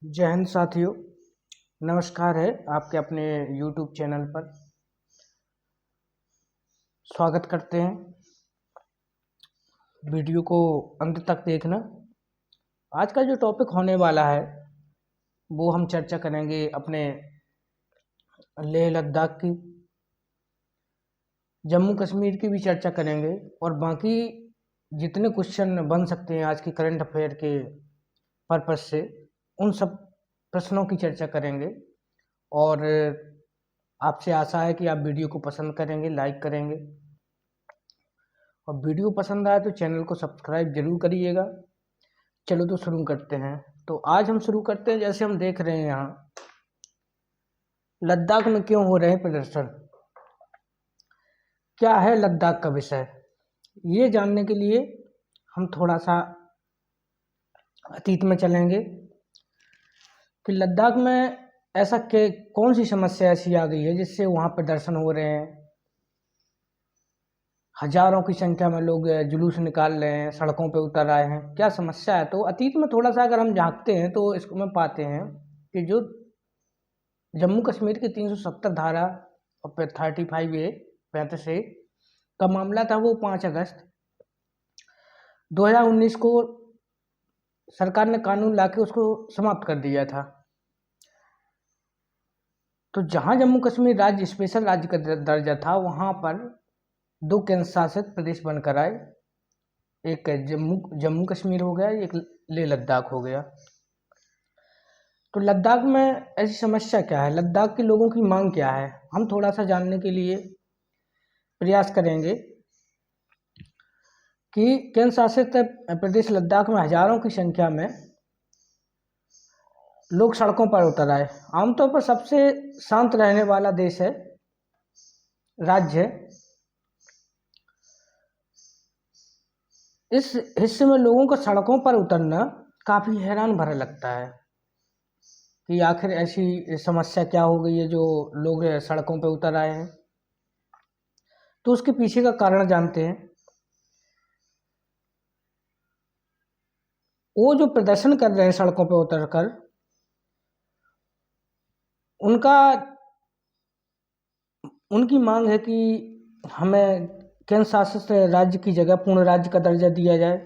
जय हिंद साथियों। नमस्कार है आपके अपने YouTube चैनल पर। स्वागत करते हैं। वीडियो को अंत तक देखना। आज का जो टॉपिक होने वाला है वो हम चर्चा करेंगे अपने लेह लद्दाख की, जम्मू कश्मीर की भी चर्चा करेंगे और बाकी जितने क्वेश्चन बन सकते हैं आज की करंट अफेयर के पर्पस से उन सब प्रश्नों की चर्चा करेंगे। और आपसे आशा है कि आप वीडियो को पसंद करेंगे, लाइक करेंगे और वीडियो पसंद आए तो चैनल को सब्सक्राइब जरूर करिएगा। चलो तो शुरू करते हैं। तो आज हम शुरू करते हैं, जैसे हम देख रहे हैं यहाँ लद्दाख में क्यों हो रहे हैं प्रदर्शन, क्या है लद्दाख का विषय, ये जानने के लिए हम थोड़ा सा अतीत में चलेंगे कि लद्दाख में ऐसा के कौन सी समस्या ऐसी आ गई है जिससे वहाँ प्रदर्शन हो रहे हैं। हजारों की संख्या में लोग जुलूस निकाल रहे हैं, सड़कों पे उतर आए हैं, क्या समस्या है। तो अतीत में थोड़ा सा अगर हम झांकते हैं तो इसको में पाते हैं कि जो जम्मू कश्मीर की 370 धारा और 35A 35A का मामला था वो 5 अगस्त 2019 को सरकार ने कानून लाके उसको समाप्त कर दिया था। तो जहां जम्मू कश्मीर राज्य स्पेशल राज्य का दर्जा था वहां पर 2 केंद्र शासित प्रदेश बनकर आए। एक जम्मू कश्मीर हो गया, एक लेह लद्दाख हो गया। तो लद्दाख में ऐसी समस्या क्या है, लद्दाख के लोगों की मांग क्या है, हम थोड़ा सा जानने के लिए प्रयास करेंगे कि केंद्र शासित प्रदेश लद्दाख में हजारों की संख्या में लोग सड़कों पर उतर आए। आमतौर पर सबसे शांत रहने वाला देश है, राज्य है। इस हिस्से में लोगों को सड़कों पर उतरना काफी हैरान भरा लगता है कि आखिर ऐसी समस्या क्या हो गई है जो लोग सड़कों पर उतर आए हैं। तो उसके पीछे का कारण जानते हैं। वो जो प्रदर्शन कर रहे हैं सड़कों पर उतरकर, उनकी मांग है कि हमें केंद्र शासित राज्य की जगह पूर्ण राज्य का दर्जा दिया जाए।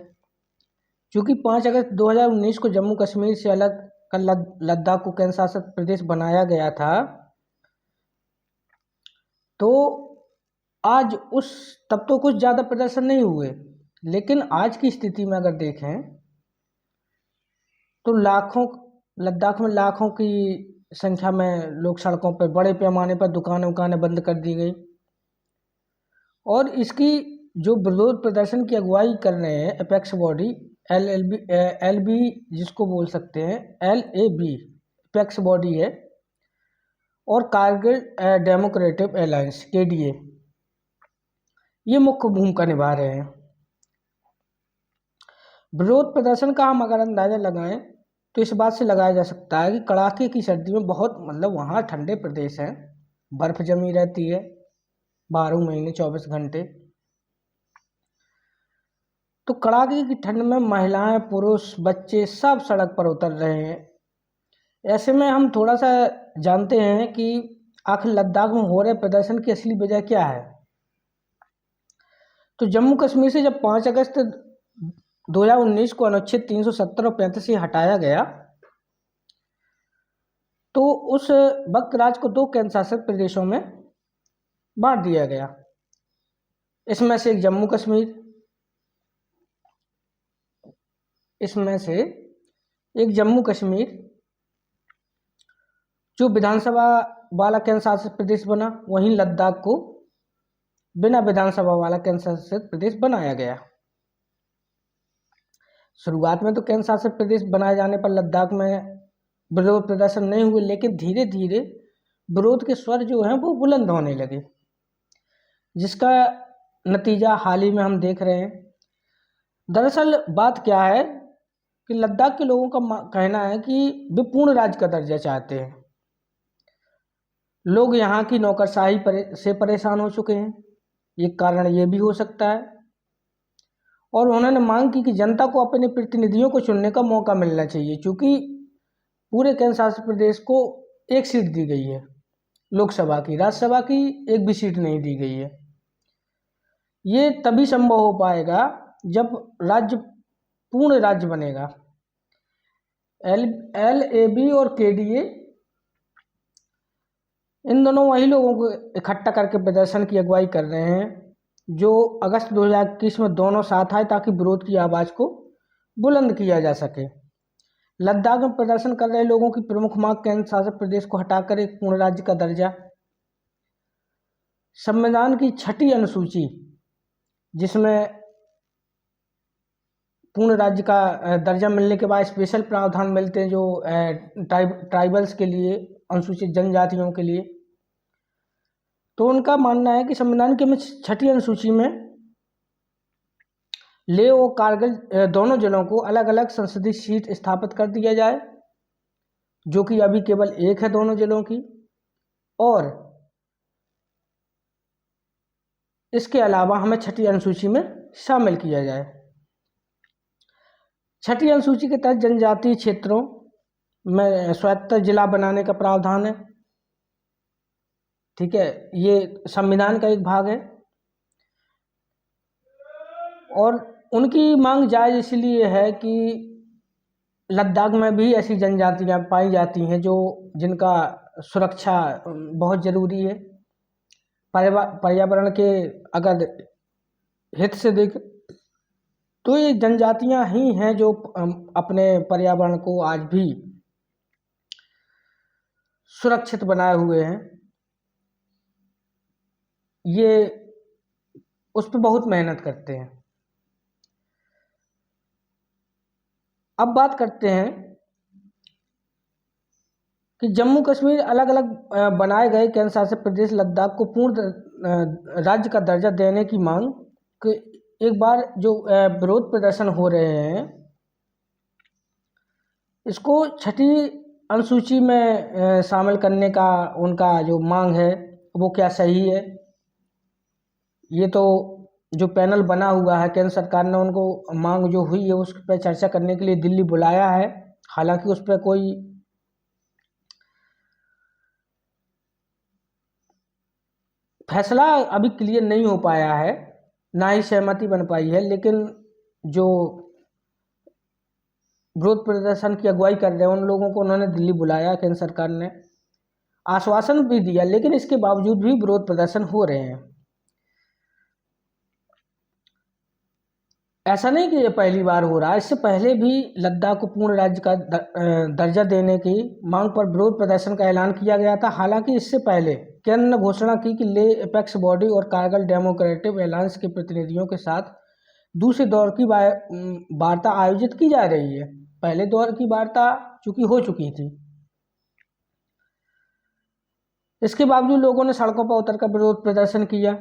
क्योंकि 5 अगस्त 2019 को जम्मू कश्मीर से अलग कर लद्दाख को केंद्र शासित प्रदेश बनाया गया था। तो आज तब तो कुछ ज़्यादा प्रदर्शन नहीं हुए, लेकिन आज की स्थिति में अगर देखें तो लद्दाख में लाखों की संख्या में लोग सड़कों पर, बड़े पैमाने पर दुकानें बंद कर दी गई। और इसकी जो विरोध प्रदर्शन की अगुवाई कर रहे हैं अपेक्स बॉडी LB जिसको बोल सकते हैं, LAB अपेक्स बॉडी है, और कारगिल डेमोक्रेटिक अलायंस KDA, ये मुख्य भूमिका निभा रहे हैं। विरोध प्रदर्शन का हम अगर अंदाजा लगाएं तो इस बात से लगाया जा सकता है कि कड़ाके की सर्दी में वहाँ ठंडे प्रदेश हैं, बर्फ जमी रहती है 12 महीने 24 घंटे। तो कड़ाके की ठंड में महिलाएं, पुरुष, बच्चे सब सड़क पर उतर रहे हैं। ऐसे में हम थोड़ा सा जानते हैं कि आखिर लद्दाख में हो रहे प्रदर्शन की असली वजह क्या है। तो जम्मू कश्मीर से जब 5 अगस्त 2019 को अनुच्छेद 370 और 35 हटाया गया तो उस वक्त राज्य को 2 केंद्र शासित प्रदेशों में बांट दिया गया। इसमें से एक जम्मू कश्मीर, जो विधानसभा वाला केंद्र शासित प्रदेश बना, वहीं लद्दाख को बिना विधानसभा वाला केंद्र शासित प्रदेश बनाया गया। शुरुआत में तो केंद्र शासित प्रदेश बनाए जाने पर लद्दाख में विरोध प्रदर्शन नहीं हुए, लेकिन धीरे धीरे विरोध के स्वर जो हैं वो बुलंद होने लगे, जिसका नतीजा हाल ही में हम देख रहे हैं। दरअसल बात क्या है कि लद्दाख के लोगों का कहना है कि वे पूर्ण राज्य का दर्जा चाहते हैं। लोग यहाँ की नौकरशाही से परेशान हो चुके हैं, एक कारण ये भी हो सकता है। और उन्होंने मांग की कि जनता को अपने प्रतिनिधियों को चुनने का मौका मिलना चाहिए, क्योंकि पूरे केंद्र शासित प्रदेश को एक सीट दी गई है लोकसभा की, राज्यसभा की एक भी सीट नहीं दी गई है। ये तभी संभव हो पाएगा जब राज्य पूर्ण राज्य बनेगा। LAB और KDA इन दोनों वही लोगों को इकट्ठा करके प्रदर्शन की अगुवाई कर रहे हैं जो अगस्त 2021 में दोनों साथ आए ताकि विरोध की आवाज़ को बुलंद किया जा सके। लद्दाख में प्रदर्शन कर रहे लोगों की प्रमुख मांग केंद्र शासित प्रदेश को हटाकर एक पूर्ण राज्य का दर्जा, संविधान की 6ठी अनुसूची जिसमें पूर्ण राज्य का दर्जा मिलने के बाद स्पेशल प्रावधान मिलते हैं जो ट्राइबल्स के लिए, अनुसूचित जनजातियों के लिए। तो उनका मानना है कि संविधान की 6ठी अनुसूची में लेह और कारगिल दोनों जिलों को अलग अलग संसदीय सीट स्थापित कर दिया जाए, जो कि अभी केवल एक है दोनों जिलों की, और इसके अलावा हमें 6ठी अनुसूची में शामिल किया जाए। 6ठी अनुसूची के तहत जनजातीय क्षेत्रों में स्वायत्त जिला बनाने का प्रावधान है। ठीक है, ये संविधान का एक भाग है और उनकी मांग जायज़ इसलिए है कि लद्दाख में भी ऐसी जनजातियां पाई जाती हैं जिनका सुरक्षा बहुत ज़रूरी है। पर्यावरण के अगर हित से देख तो ये जनजातियां ही हैं जो अपने पर्यावरण को आज भी सुरक्षित बनाए हुए हैं। ये उस पर बहुत मेहनत करते हैं। अब बात करते हैं कि जम्मू कश्मीर अलग अलग बनाए गए केंद्र शासित प्रदेश लद्दाख को पूर्ण राज्य का दर्जा देने की मांग कि एक बार जो विरोध प्रदर्शन हो रहे हैं इसको 6ठी अनुसूची में शामिल करने का उनका जो मांग है वो क्या सही है। ये तो जो पैनल बना हुआ है केंद्र सरकार ने उनको मांग जो हुई है उस पर चर्चा करने के लिए दिल्ली बुलाया है। हालांकि उस पर कोई फैसला अभी क्लियर नहीं हो पाया है, ना ही सहमति बन पाई है, लेकिन जो विरोध प्रदर्शन की अगुवाई कर रहे हैं उन लोगों को उन्होंने दिल्ली बुलाया, केंद्र सरकार ने आश्वासन भी दिया, लेकिन इसके बावजूद भी विरोध प्रदर्शन हो रहे हैं। ऐसा नहीं कि ये पहली बार हो रहा है, इससे पहले भी लद्दाख को पूर्ण राज्य का दर्जा देने की मांग पर विरोध प्रदर्शन का ऐलान किया गया था। हालांकि इससे पहले केंद्र ने घोषणा की कि लेह एपेक्स बॉडी और कारगिल डेमोक्रेटिक अलायंस के प्रतिनिधियों के साथ दूसरे दौर की वार्ता आयोजित की जा रही है। पहले दौर की वार्ता चूंकि हो चुकी थी, इसके बावजूद लोगों ने सड़कों पर उतरकर विरोध प्रदर्शन किया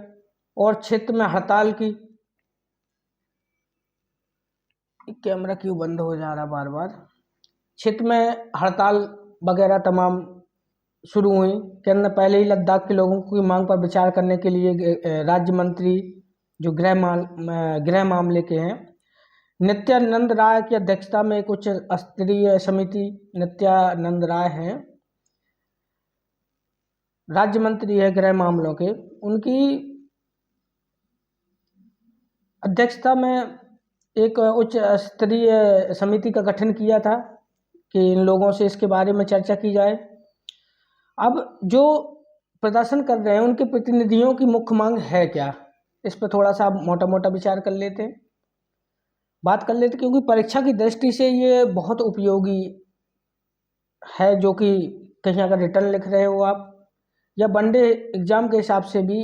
और क्षेत्र में हड़ताल की। कैमरा क्यों बंद हो जा रहा बार बार। क्षेत्र में हड़ताल वगैरह तमाम शुरू हुई। केंद्र ने पहले ही लद्दाख के लोगों की मांग पर विचार करने के लिए राज्य मंत्री जो गृह मामले के हैं नित्यानंद राय की अध्यक्षता में एक उच्च स्तरीय समिति, नित्यानंद राय हैं राज्य मंत्री है गृह मामलों के, उनकी अध्यक्षता में एक उच्च स्तरीय समिति का गठन किया था कि इन लोगों से इसके बारे में चर्चा की जाए। अब जो प्रदर्शन कर रहे हैं उनके प्रतिनिधियों की मुख्य मांग है क्या, इस पर थोड़ा सा मोटा मोटा विचार कर लेते हैं, बात कर लेते, क्योंकि परीक्षा की दृष्टि से ये बहुत उपयोगी है। जो कि कहीं अगर रिटर्न लिख रहे हो आप या वनडे एग्जाम के हिसाब से भी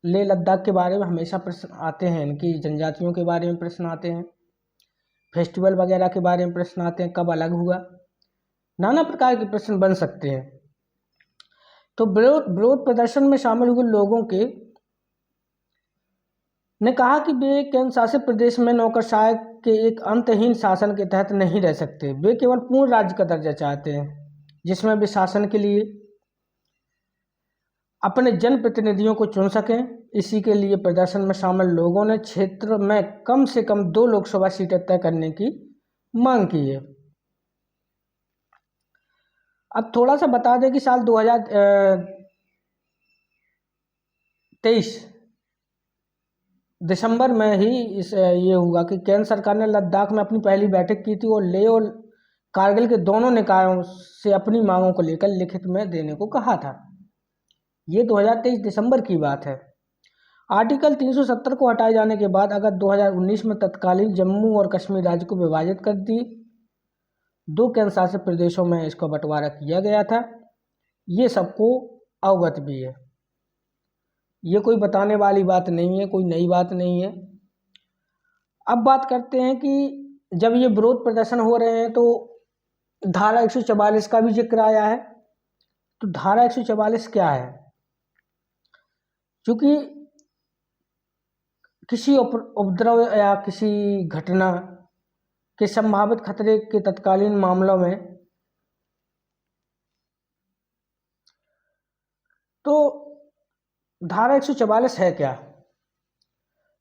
लेह लद्दाख के बारे में हमेशा प्रश्न आते हैं, इनकी जनजातियों के बारे में प्रश्न आते हैं, फेस्टिवल वगैरह के बारे में प्रश्न आते हैं, कब अलग हुआ, नाना प्रकार के प्रश्न बन सकते हैं। तो विरोध प्रदर्शन में शामिल हुए लोगों के ने कहा कि वे केंद्र शासित प्रदेश में नौकरशाही के एक अंतहीन शासन के तहत नहीं रह सकते। वे केवल पूर्ण राज्य का दर्जा चाहते हैं जिसमें वे शासन के लिए अपने जनप्रतिनिधियों को चुन सकें। इसी के लिए प्रदर्शन में शामिल लोगों ने क्षेत्र में कम से कम 2 लोकसभा सीटें तय करने की मांग की है। अब थोड़ा सा बता दें कि साल 2023 दिसंबर में ही ये हुआ कि केंद्र सरकार ने लद्दाख में अपनी पहली बैठक की थी और लेह और कारगिल के दोनों निकायों से अपनी मांगों को लेकर लिखित में देने को कहा था। ये 2023 दिसंबर की बात है। आर्टिकल 370 को हटाए जाने के बाद अगस्त 2019 में तत्कालीन जम्मू और कश्मीर राज्य को विभाजित कर दी 2 केंद्र शासित प्रदेशों में इसका बंटवारा किया गया था। ये सबको अवगत भी है, ये कोई बताने वाली बात नहीं है, कोई नई बात नहीं है। अब बात करते हैं कि जब ये विरोध प्रदर्शन हो रहे हैं तो धारा 144 का भी जिक्र आया है। तो धारा 144 क्या है? क्योंकि किसी उपद्रव या किसी घटना के संभावित खतरे के तत्कालीन मामलों में तो धारा 144 है क्या?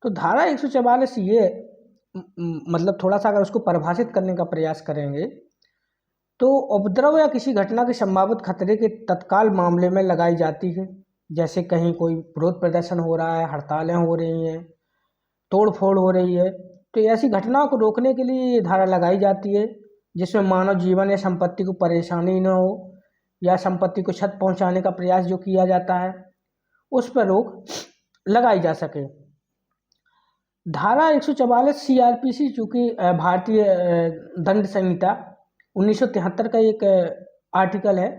तो धारा 144 ये मतलब थोड़ा सा अगर उसको परिभाषित करने का प्रयास करेंगे तो उपद्रव या किसी घटना के संभावित खतरे के तत्काल मामले में लगाई जाती है। जैसे कहीं कोई विरोध प्रदर्शन हो रहा है, हड़तालें हो रही हैं, तोड़ फोड़ हो रही है, तो ऐसी घटनाओं को रोकने के लिए ये धारा लगाई जाती है जिसमें मानव जीवन या संपत्ति को परेशानी न हो या संपत्ति को क्षति पहुंचाने का प्रयास जो किया जाता है उस पर रोक लगाई जा सके। धारा 144 सीआरपीसी चूँकि भारतीय दंड संहिता 1973 का एक आर्टिकल है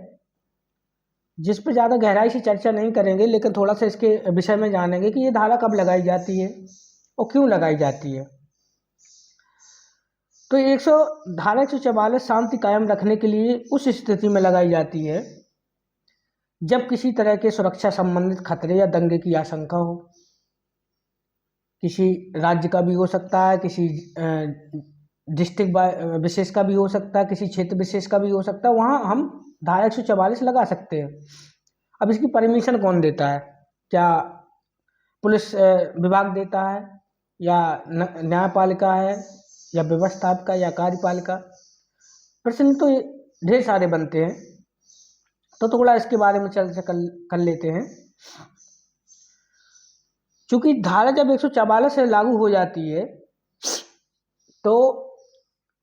जिस पर ज़्यादा गहराई से चर्चा नहीं करेंगे, लेकिन थोड़ा सा इसके विषय में जानेंगे कि ये धारा कब लगाई जाती है और क्यों लगाई जाती है। तो धारा 144 शांति कायम रखने के लिए उस स्थिति में लगाई जाती है जब किसी तरह के सुरक्षा संबंधित खतरे या दंगे की आशंका हो। किसी राज्य का भी हो सकता है, किसी डिस्ट्रिक्ट विशेष का भी हो सकता है, किसी क्षेत्र विशेष का भी हो सकता है, वहाँ हम धारा 144 लगा सकते हैं। अब इसकी परमिशन कौन देता है? क्या पुलिस विभाग देता है या न्यायपालिका है या व्यवस्थापिका या कार्यपालिका? प्रश्न तो ढेर सारे बनते हैं, तो थोड़ा इसके बारे में चर्चा कर लेते हैं। चूँकि धारा जब 144 से लागू हो जाती है तो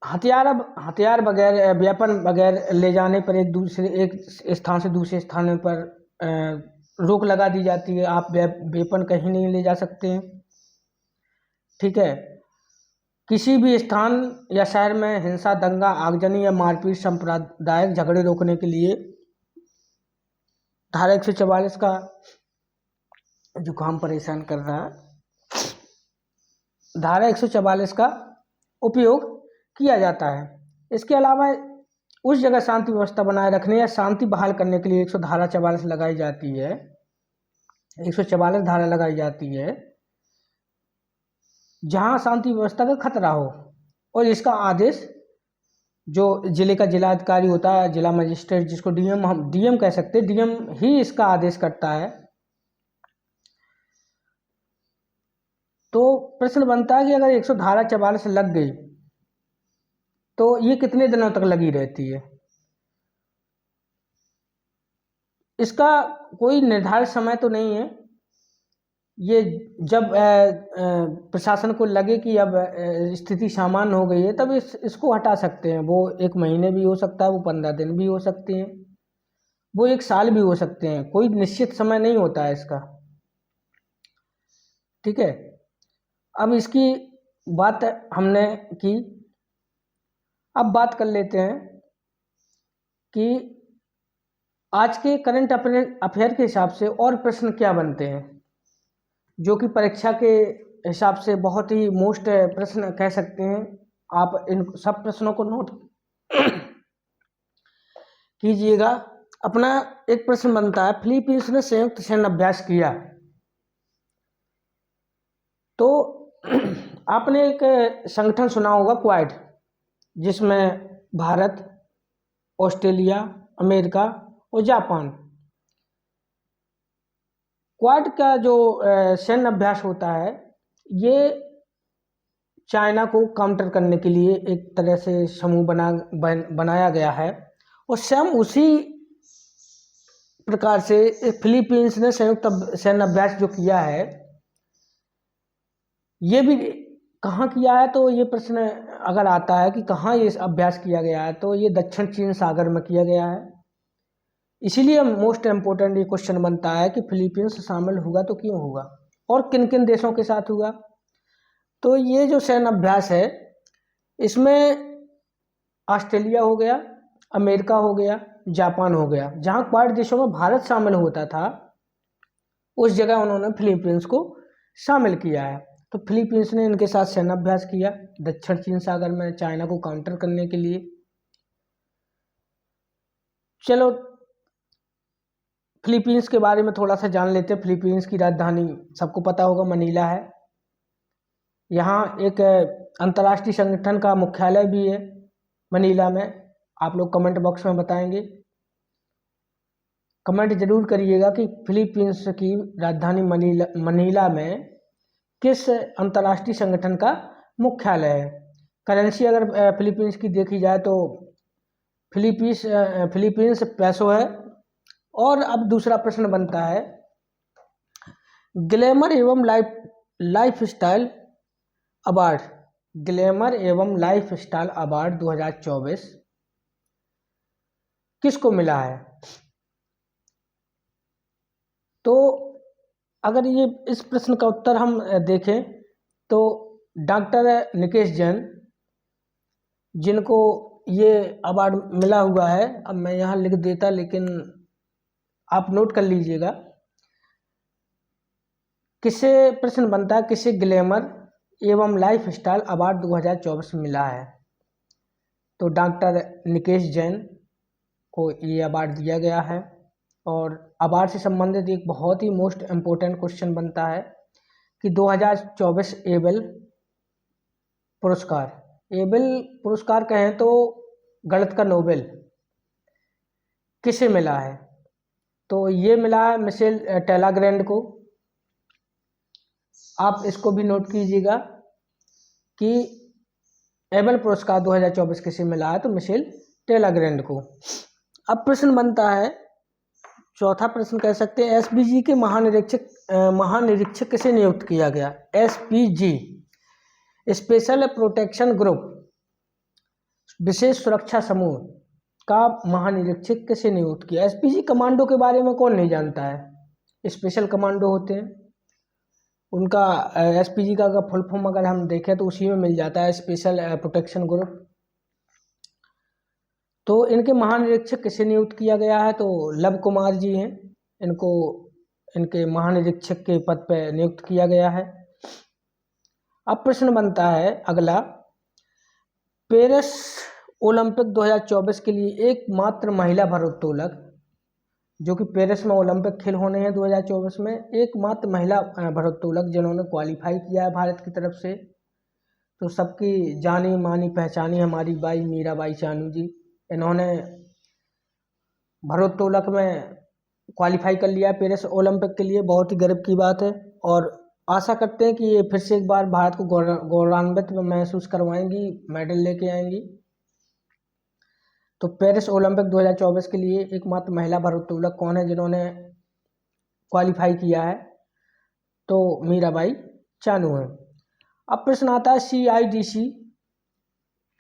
हथियार वगैरह, वेपन वगैरह ले जाने पर एक स्थान से दूसरे स्थान पर रोक लगा दी जाती है। आप वेपन कहीं नहीं ले जा सकते हैं, ठीक है। किसी भी स्थान या शहर में हिंसा, दंगा, आगजनी या मारपीट, सांप्रदायिक झगड़े रोकने के लिए धारा 144 का जुकाम परेशान कर रहा है, धारा 144 का उपयोग किया जाता है। इसके अलावा उस जगह शांति व्यवस्था बनाए रखने या शांति बहाल करने के लिए 144 लगाई जाती है, 144 धारा लगाई जाती है जहां शांति व्यवस्था का खतरा हो और इसका आदेश जो जिले का जिलाधिकारी होता है, जिला मजिस्ट्रेट, जिसको हम डीएम कह सकते हैं, डीएम ही इसका आदेश करता है। तो प्रश्न बनता है कि अगर 144 लग गई तो ये कितने दिनों तक लगी रहती है? इसका कोई निर्धारित समय तो नहीं है। ये जब प्रशासन को लगे कि अब स्थिति सामान्य हो गई है तब इसको हटा सकते हैं। वो 1 महीने भी हो सकता है, वो 15 दिन भी हो सकते हैं, वो 1 साल भी हो सकते हैं। कोई निश्चित समय नहीं होता है इसका, ठीक है। अब इसकी बात हमने की, अब बात कर लेते हैं कि आज के करंट अफेयर के हिसाब से और प्रश्न क्या बनते हैं जो कि परीक्षा के हिसाब से बहुत ही मोस्ट प्रश्न कह सकते हैं। आप इन सब प्रश्नों को नोट कीजिएगा। अपना एक प्रश्न बनता है, फिलीपींस ने संयुक्त सैन्य अभ्यास किया। तो आपने एक संगठन सुना होगा क्वाड, जिसमें भारत, ऑस्ट्रेलिया, अमेरिका और जापान, क्वाड का जो सैन्य अभ्यास होता है ये चाइना को काउंटर करने के लिए एक तरह से समूह बनाया गया है और सेम उसी प्रकार से फिलीपींस ने संयुक्त सैन्य अभ्यास जो किया है, ये भी कहाँ किया है, तो ये प्रश्न अगर आता है कि कहाँ ये अभ्यास किया गया है, तो ये दक्षिण चीन सागर में किया गया है। इसीलिए मोस्ट इम्पोर्टेंट ये क्वेश्चन बनता है कि फिलीपींस शामिल हुआ तो क्यों हुआ और किन किन देशों के साथ हुआ। तो ये जो सैन्य अभ्यास है, इसमें ऑस्ट्रेलिया हो गया, अमेरिका हो गया, जापान हो गया, जहाँ क्वाड देशों में भारत शामिल होता था उस जगह उन्होंने फिलीपींस को शामिल किया है। तो फिलीपींस ने इनके साथ सैन्य अभ्यास किया दक्षिण चीन सागर में चाइना को काउंटर करने के लिए। चलो फिलीपींस के बारे में थोड़ा सा जान लेते हैं। फिलीपींस की राजधानी सबको पता होगा मनीला है। यहाँ एक अंतर्राष्ट्रीय संगठन का मुख्यालय भी है मनीला में। आप लोग कमेंट बॉक्स में बताएंगे, कमेंट जरूर करिएगा कि फिलीपींस की राजधानी मनीला में किस अंतर्राष्ट्रीय संगठन का मुख्यालय है। करेंसी अगर फिलीपींस की देखी जाए तो फिलीपींस पैसो है। और अब दूसरा प्रश्न बनता है, ग्लैमर एवं लाइफ स्टाइल अवार्ड, ग्लैमर एवं लाइफ स्टाइल अवार्ड 2024 किसको मिला है। तो अगर ये इस प्रश्न का उत्तर हम देखें तो डॉक्टर निकेश जैन, जिनको ये अवार्ड मिला हुआ है, अब मैं यहाँ लिख देता लेकिन आप नोट कर लीजिएगा। किसे प्रश्न बनता है, किसे ग्लैमर एवं लाइफ स्टाइल अवार्ड 2024 मिला है। तो डॉक्टर निकेश जैन को ये अवार्ड दिया गया है। और अवार्ड से संबंधित एक बहुत ही मोस्ट इम्पोर्टेंट क्वेश्चन बनता है कि 2024 एबेल पुरस्कार, एबेल पुरस्कार कहें तो गणित का नोबेल, किसे मिला है। तो ये मिला है मिशेल टेलाग्रैंड को। आप इसको भी नोट कीजिएगा कि एबेल पुरस्कार 2024 किसे मिला है, तो मिशेल टेलाग्रैंड को। अब प्रश्न बनता है, चौथा प्रश्न कह सकते हैं, एसपीजी के महानिरीक्षक किसे नियुक्त किया गया। एसपीजी स्पेशल प्रोटेक्शन ग्रुप, विशेष सुरक्षा समूह का महानिरीक्षक किसे नियुक्त किया। एसपीजी कमांडो के बारे में कौन नहीं जानता है। स्पेशल कमांडो होते हैं उनका एसपीजी का फुल फॉर्म अगर हम देखें तो उसी में मिल जाता है, स्पेशल प्रोटेक्शन ग्रुप। तो इनके महानिरीक्षक किसे नियुक्त किया गया है, तो लव कुमार जी हैं, इनको इनके महानिरीक्षक के पद पर नियुक्त किया गया है। अब प्रश्न बनता है अगला, पेरिस ओलंपिक 2024 के लिए एकमात्र महिला भारोत्तोलक, जो कि पेरिस में ओलंपिक खेल होने हैं 2024 में, एकमात्र महिला भारोत्तोलक जिन्होंने क्वालिफाई किया है भारत की तरफ से, तो सबकी जानी मानी पहचानी हमारी बाई मीराबाई चानू जी, इन्होंने भारोत्तोलक में क्वालिफाई कर लिया पेरिस ओलंपिक के लिए। बहुत ही गर्व की बात है और आशा करते हैं कि ये फिर से एक बार भारत को गौरवान्वित महसूस करवाएंगी, मेडल लेके आएंगी। तो पेरिस ओलंपिक 2024 के लिए एकमात्र महिला भारोत्तोलक कौन है जिन्होंने क्वालिफाई किया है, तो मीराबाई चानू है। अब प्रश्न आता है,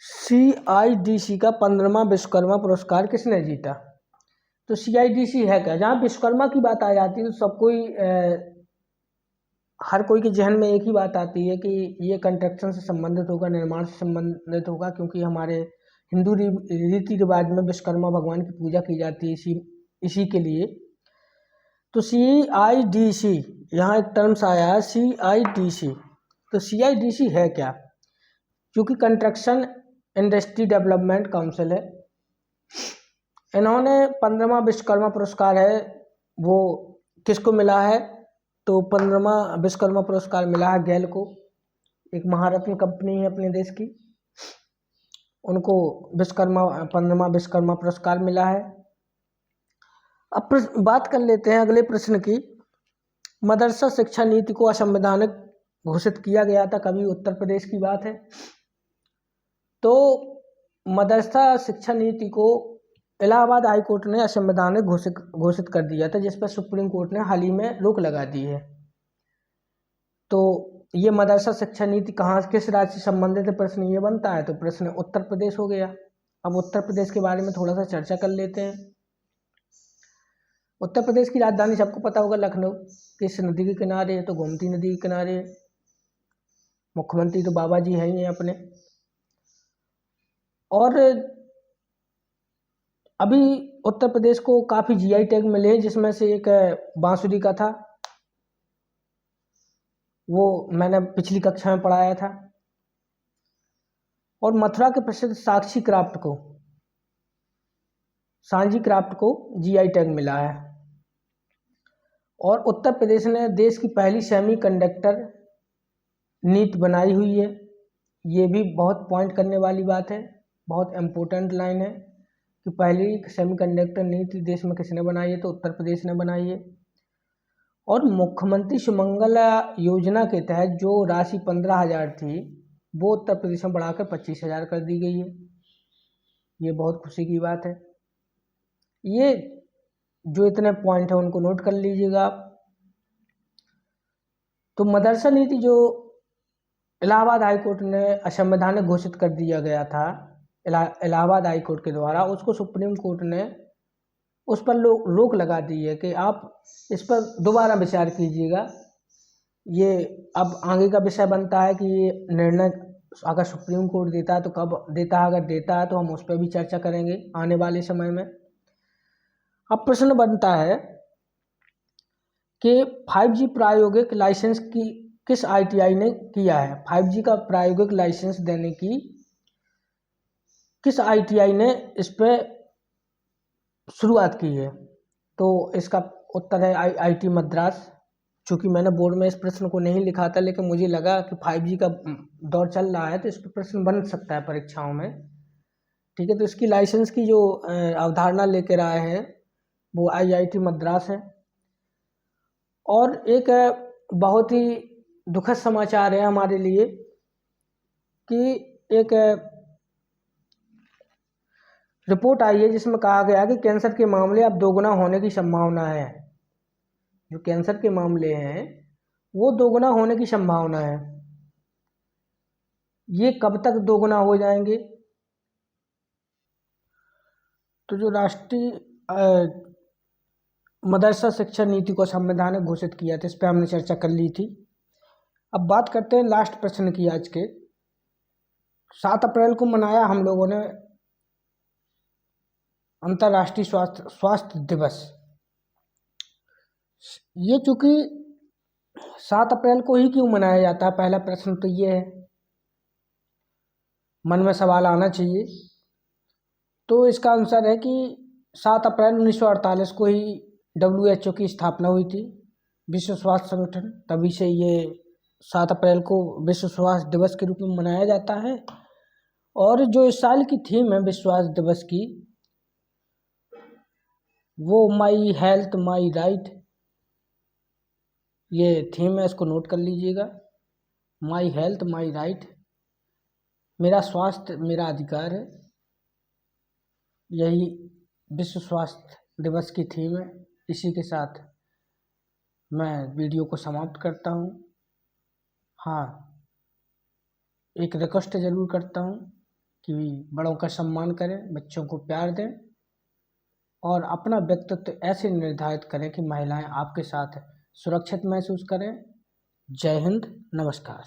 सीआईडीसी का 15वां विश्वकर्मा पुरस्कार किसने जीता। तो सीआईडीसी है क्या। जहाँ विश्वकर्मा की बात आ जाती है तो सब कोई हर कोई के जहन में एक ही बात आती है कि ये कंस्ट्रक्शन से संबंधित होगा, निर्माण से संबंधित होगा, क्योंकि हमारे हिंदू रीति रिवाज में विश्वकर्मा भगवान की पूजा की जाती है इसी के लिए। तो सीआईडीसी, यहाँ एक टर्म्स आया है सीआईडीसी। तो सीआईडीसी है क्या, क्योंकि कंस्ट्रक्शन इंडस्ट्री डेवलपमेंट काउंसिल है। इन्होंने 15वां विश्वकर्मा पुरस्कार है वो किसको मिला है, तो 15वां विश्वकर्मा पुरस्कार मिला है गैल को, एक महारत्न कंपनी है अपने देश की, उनको 15वां विश्वकर्मा पुरस्कार मिला है। अब बात कर लेते हैं अगले प्रश्न की। मदरसा शिक्षा नीति को असंवैधानिक घोषित किया गया था कभी, उत्तर प्रदेश की बात है। तो मदरसा शिक्षा नीति को इलाहाबाद हाई कोर्ट ने असंवैधानिक घोषित कर दिया था, जिस पर सुप्रीम कोर्ट ने हाल ही में रोक लगा दी है। तो ये मदरसा शिक्षा नीति कहाँ किस राज्य से संबंधित है, प्रश्न ये बनता है। तो प्रश्न उत्तर प्रदेश हो गया। अब उत्तर प्रदेश के बारे में थोड़ा सा चर्चा कर लेते हैं। उत्तर प्रदेश की राजधानी सबको पता होगा लखनऊ। किस नदी के किनारे है? तो गोमती नदी के किनारे। मुख्यमंत्री तो बाबा जी हैं ही हैं अपने। और अभी उत्तर प्रदेश को काफ़ी जीआई टैग मिले हैं, जिसमें से एक बांसुरी का था, वो मैंने पिछली कक्षा में पढ़ाया था। और मथुरा के प्रसिद्ध सांची क्राफ्ट को जीआई टैग मिला है। और उत्तर प्रदेश ने देश की पहली सेमीकंडक्टर नीति बनाई हुई है। ये भी बहुत पॉइंट करने वाली बात है, बहुत इम्पोर्टेंट लाइन है कि पहली सेमीकंडक्टर नीति देश में किसने बनाई है? तो उत्तर प्रदेश ने बनाई है। और मुख्यमंत्री सुमंगला योजना के तहत जो राशि 15,000 थी, वो उत्तर प्रदेश में बढ़ाकर 25,000 कर दी गई है। ये बहुत खुशी की बात है। ये जो इतने पॉइंट है उनको नोट कर लीजिएगा आप। तो मदरसा नीति जो इलाहाबाद हाई कोर्ट ने असंवैधानिक घोषित कर दिया गया था इलाहाबाद हाई कोर्ट के द्वारा, उसको सुप्रीम कोर्ट ने उस पर रोक लगा दी है कि आप इस पर दोबारा विचार कीजिएगा। ये अब आगे का विषय बनता है कि ये निर्णय अगर सुप्रीम कोर्ट देता है तो कब देता है, अगर देता है तो हम उस पर भी चर्चा करेंगे आने वाले समय में। अब प्रश्न बनता है कि 5G प्रायोगिक लाइसेंस की किस ITI ने किया है? 5G का प्रायोगिक लाइसेंस देने की किस ITI ने इस पे शुरुआत की है? तो इसका उत्तर है IIT मद्रास। चूँकि मैंने बोर्ड में इस प्रश्न को नहीं लिखा था, लेकिन मुझे लगा कि 5G का दौर चल रहा है तो इस पर प्रश्न बन सकता है परीक्षाओं में। ठीक है, तो इसकी लाइसेंस की जो अवधारणा लेकर आए हैं वो IIT मद्रास है। और एक बहुत ही दुखद समाचार है हमारे लिए कि एक रिपोर्ट आई है जिसमें कहा गया कि कैंसर के मामले अब दोगुना होने की संभावना है। जो कैंसर के मामले हैं वो दोगुना होने की संभावना है। ये कब तक दोगुना हो जाएंगे? तो जो राष्ट्रीय मदरसा शिक्षा नीति को संवैधानिक घोषित किया था, इस पर हमने चर्चा कर ली थी। अब बात करते हैं लास्ट प्रश्न की। आज के 7 अप्रैल को मनाया हम लोगों ने अंतर्राष्ट्रीय स्वास्थ्य दिवस। ये चूँकि 7 अप्रैल को ही क्यों मनाया जाता है, पहला प्रश्न तो ये है, मन में सवाल आना चाहिए। तो इसका आंसर है कि 7 अप्रैल 1948 को ही WHO की स्थापना हुई थी, विश्व स्वास्थ्य संगठन। तभी से ये 7 अप्रैल को विश्व स्वास्थ्य दिवस के रूप में मनाया जाता है। और जो इस साल की थीम है विश्व स्वास्थ्य दिवस की, वो माई हेल्थ माई राइट, ये थीम है, इसको नोट कर लीजिएगा। माई हेल्थ माई राइट, मेरा स्वास्थ्य मेरा अधिकार है, यही विश्व स्वास्थ्य दिवस की थीम है। इसी के साथ मैं वीडियो को समाप्त करता हूँ। हाँ, एक रिक्वेस्ट ज़रूर करता हूँ कि बड़ों का सम्मान करें, बच्चों को प्यार दें और अपना व्यक्तित्व ऐसे निर्धारित करें कि महिलाएं आपके साथ सुरक्षित महसूस करें। जय हिंद, नमस्कार।